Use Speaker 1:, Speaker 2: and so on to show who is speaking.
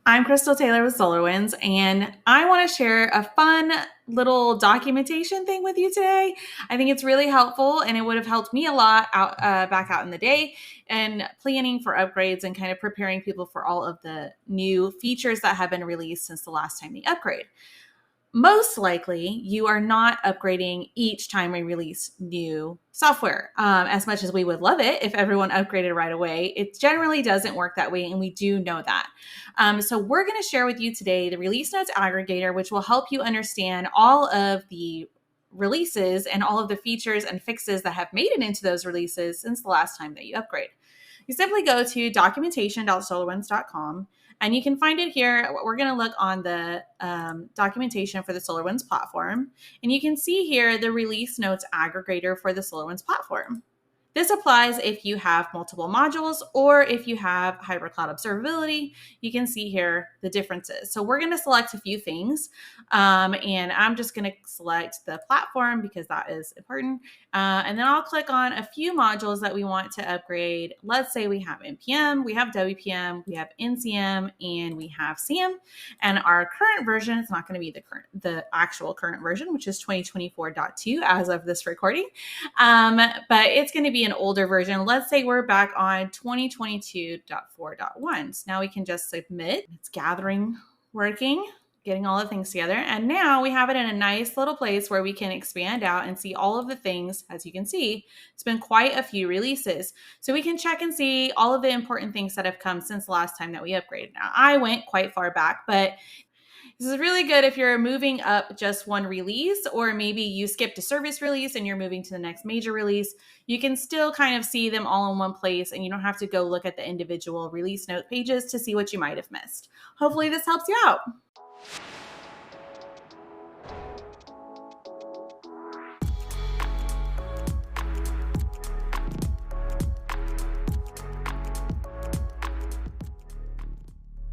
Speaker 1: I'm Chrystal Taylor with SolarWinds, and I want to share a fun little documentation thing with you today. I think it's really helpful, and it would have helped me a lot back out in the day and planning for upgrades and kind of preparing people for all of the new features that have been released since the last time they upgrade. Most likely, you are not upgrading each time we release new software. As much as we would love it if everyone upgraded right away, it generally doesn't work that way, and we do know that. So we're going to share with you today the Release Notes Aggregator, which will help you understand all of the releases and all of the features and fixes that have made it into those releases since the last time that you upgrade. You simply go to documentation.solarwinds.com and you can find it here. We're going to look on the documentation for the SolarWinds platform. And you can see here the Release Notes Aggregator for the SolarWinds platform. This applies if you have multiple modules or if you have Hybrid Cloud Observability. You can see here the differences. So we're going to select a few things, and I'm just going to select the platform because that is important. And then I'll click on a few modules that we want to upgrade. Let's say we have NPM, we have WPM, we have NCM, and we have CM. And our current version is not going to be the actual current version, which is 2024.2 as of this recording. But it's going to be an older version. Let's say we're back on 2022.4.1. So now we can just submit. It's gathering, working, getting all the things together. And now we have it in a nice little place where we can expand out and see all of the things. As you can see, it's been quite a few releases. So we can check and see all of the important things that have come since the last time that we upgraded. Now, I went quite far back, but this is really good if you're moving up just one release, or maybe you skipped a service release and you're moving to the next major release. You can still kind of see them all in one place, and you don't have to go look at the individual release note pages to see what you might have missed. Hopefully this helps you out.